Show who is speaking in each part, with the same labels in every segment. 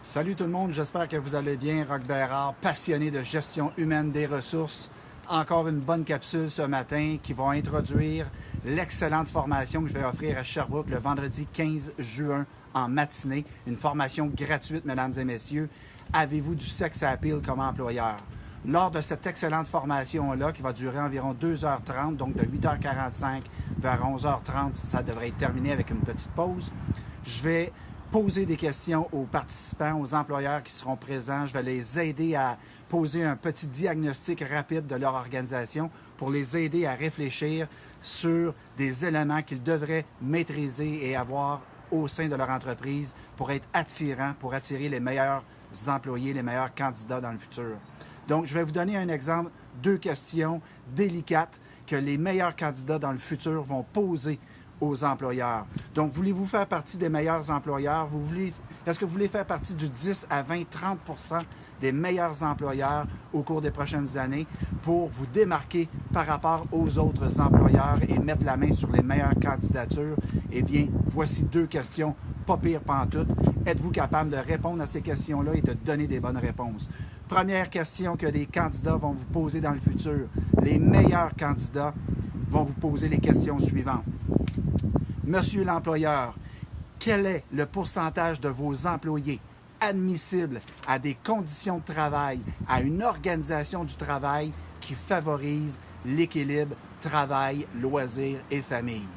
Speaker 1: Salut tout le monde, j'espère que vous allez bien. Roch Bérard, passionné de gestion humaine des ressources. Encore une bonne capsule ce matin qui va introduire l'excellente formation que je vais offrir à Sherbrooke le vendredi 15 juin en matinée. Une formation gratuite, mesdames et messieurs. Avez-vous du sex appeal comme employeur? Lors de cette excellente formation-là, qui va durer environ 2h30, donc de 8h45 vers 11h30, ça devrait être terminé avec une petite pause, je vais poser des questions aux participants, aux employeurs qui seront présents. Je vais les aider à poser un petit diagnostic rapide de leur organisation pour les aider à réfléchir sur des éléments qu'ils devraient maîtriser et avoir au sein de leur entreprise pour être attirants, pour attirer les meilleurs employés, les meilleurs candidats dans le futur. Donc, je vais vous donner un exemple, 2 questions délicates que les meilleurs candidats dans le futur vont poser aux employeurs. Donc, voulez-vous faire partie des meilleurs employeurs? Est-ce que vous voulez faire partie du 10 à 20, 30% des meilleurs employeurs au cours des prochaines années pour vous démarquer par rapport aux autres employeurs et mettre la main sur les meilleures candidatures? Eh bien, voici 2 questions, pas pire pantoute. Êtes-vous capable de répondre à ces questions-là et de donner des bonnes réponses? Première question que les candidats vont vous poser dans le futur. Les meilleurs candidats vont vous poser les questions suivantes. Monsieur l'employeur, quel est le pourcentage de vos employés admissibles à des conditions de travail, à une organisation du travail qui favorise l'équilibre travail, loisirs et famille?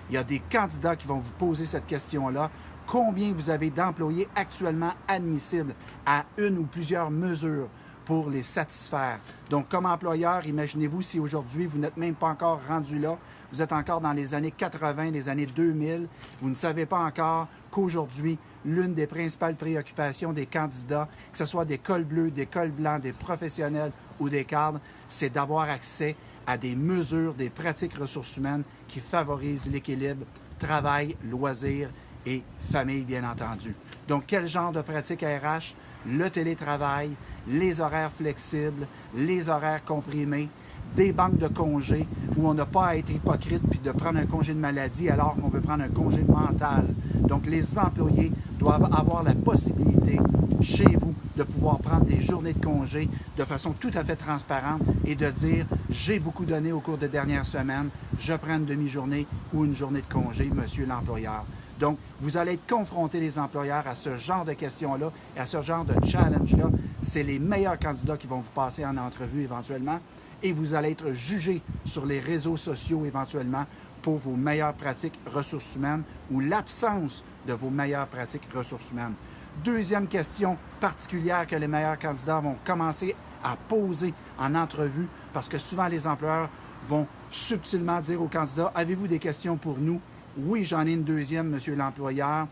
Speaker 1: Il y a des candidats qui vont vous poser cette question-là. Combien vous avez d'employés actuellement admissibles à une ou plusieurs mesures pour les satisfaire? Donc, comme employeur, imaginez-vous si aujourd'hui, vous n'êtes même pas encore rendu là, vous êtes encore dans les années 80, les années 2000, vous ne savez pas encore qu'aujourd'hui, l'une des principales préoccupations des candidats, que ce soit des cols bleus, des cols blancs, des professionnels ou des cadres, c'est d'avoir accès à des mesures, des pratiques ressources humaines qui favorisent l'équilibre travail, loisirs et famille, bien entendu. Donc, quel genre de pratiques RH? Le télétravail, les horaires flexibles, les horaires comprimés, des banques de congés où on n'a pas à être hypocrite puis de prendre un congé de maladie alors qu'on veut prendre un congé mental. Donc, les employés doivent avoir la possibilité chez vous de pouvoir prendre des journées de congé de façon tout à fait transparente et de dire « j'ai beaucoup donné au cours des dernières semaines, je prends une demi-journée ou une journée de congé, monsieur l'employeur ». Donc, vous allez être confrontés, les employeurs, à ce genre de questions-là et à ce genre de challenge-là. C'est les meilleurs candidats qui vont vous passer en entrevue éventuellement et vous allez être jugés sur les réseaux sociaux éventuellement pour vos meilleures pratiques ressources humaines ou l'absence de vos meilleures pratiques ressources humaines. Deuxième question particulière que les meilleurs candidats vont commencer à poser en entrevue parce que souvent les employeurs vont subtilement dire aux candidats « Avez-vous des questions pour nous? » Oui, j'en ai une deuxième, monsieur l'employeur.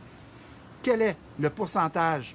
Speaker 1: Quel est le pourcentage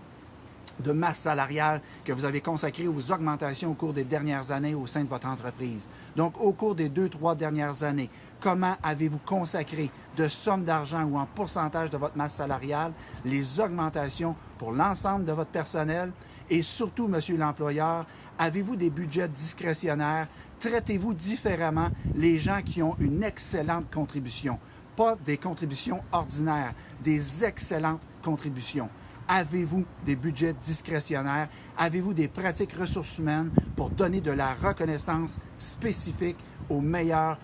Speaker 1: de masse salariale que vous avez consacré aux augmentations au cours des dernières années au sein de votre entreprise? Donc, au cours des 2-3 dernières années, comment avez-vous consacré de sommes d'argent ou en pourcentage de votre masse salariale les augmentations pour l'ensemble de votre personnel? Et surtout, monsieur l'employeur, avez-vous des budgets discrétionnaires? Traitez-vous différemment les gens qui ont une excellente contribution? Pas des contributions ordinaires, des excellentes contributions. Avez-vous des budgets discrétionnaires? Avez-vous des pratiques ressources humaines pour donner de la reconnaissance spécifique aux meilleurs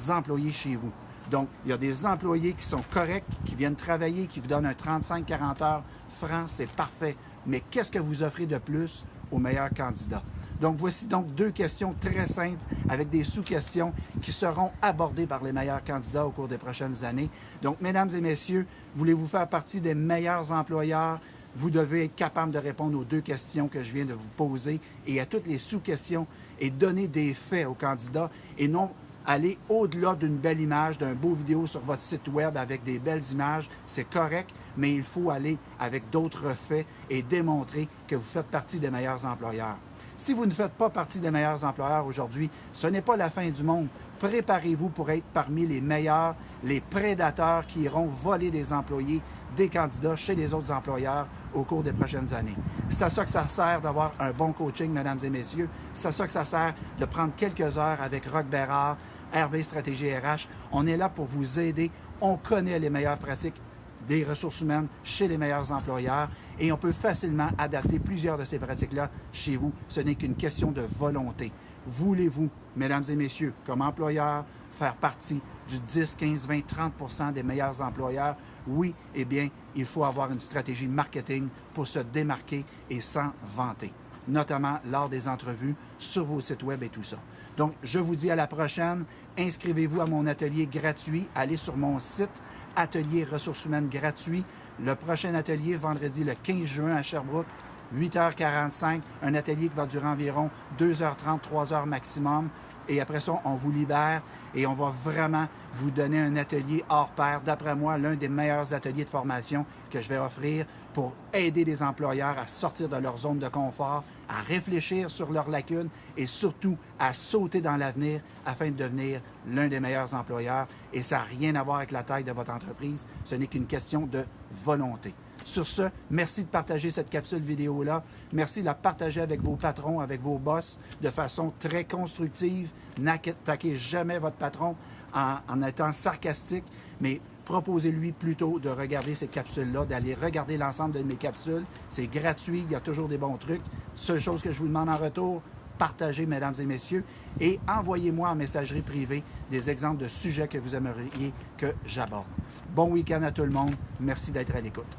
Speaker 1: employés chez vous? Donc, il y a des employés qui sont corrects, qui viennent travailler, qui vous donnent un 35-40 heures franc, c'est parfait. Mais qu'est-ce que vous offrez de plus aux meilleurs candidats? Donc, voici donc 2 questions très simples avec des sous-questions qui seront abordées par les meilleurs candidats au cours des prochaines années. Donc, mesdames et messieurs, voulez-vous faire partie des meilleurs employeurs? Vous devez être capable de répondre aux 2 questions que je viens de vous poser et à toutes les sous-questions et donner des faits aux candidats et non aller au-delà d'une belle image, d'un beau vidéo sur votre site web avec des belles images. C'est correct, mais il faut aller avec d'autres faits et démontrer que vous faites partie des meilleurs employeurs. Si vous ne faites pas partie des meilleurs employeurs aujourd'hui, ce n'est pas la fin du monde. Préparez-vous pour être parmi les meilleurs, les prédateurs qui iront voler des employés, des candidats chez les autres employeurs au cours des prochaines années. C'est à ça que ça sert d'avoir un bon coaching, mesdames et messieurs. C'est à ça que ça sert de prendre quelques heures avec Roch Bérard, RB Stratégie RH. On est là pour vous aider. On connaît les meilleures pratiques des ressources humaines chez les meilleurs employeurs et on peut facilement adapter plusieurs de ces pratiques-là chez vous. Ce n'est qu'une question de volonté. Voulez-vous, mesdames et messieurs, comme employeurs, faire partie du 10, 15, 20, 30 % des meilleurs employeurs? Oui, eh bien, il faut avoir une stratégie marketing pour se démarquer et s'en vanter, notamment lors des entrevues, sur vos sites web et tout ça. Donc, je vous dis à la prochaine. Inscrivez-vous à mon atelier gratuit. Allez sur mon site, Atelier ressources humaines gratuit. Le prochain atelier, vendredi le 15 juin à Sherbrooke, 8h45, un atelier qui va durer environ 2h30, 3h maximum. Et après ça, on vous libère et on va vraiment vous donner un atelier hors pair. D'après moi, l'un des meilleurs ateliers de formation que je vais offrir pour aider les employeurs à sortir de leur zone de confort, à réfléchir sur leurs lacunes et surtout à sauter dans l'avenir afin de devenir l'un des meilleurs employeurs. Et ça n'a rien à voir avec la taille de votre entreprise. Ce n'est qu'une question de volonté. Sur ce, merci de partager cette capsule vidéo-là. Merci de la partager avec vos patrons, avec vos boss, de façon très constructive. N'attaquez jamais votre patron en étant sarcastique, mais proposez-lui plutôt de regarder ces capsules-là, d'aller regarder l'ensemble de mes capsules. C'est gratuit, il y a toujours des bons trucs. Seule chose que je vous demande en retour, partagez, mesdames et messieurs, et envoyez-moi en messagerie privée des exemples de sujets que vous aimeriez que j'aborde. Bon week-end à tout le monde. Merci d'être à l'écoute.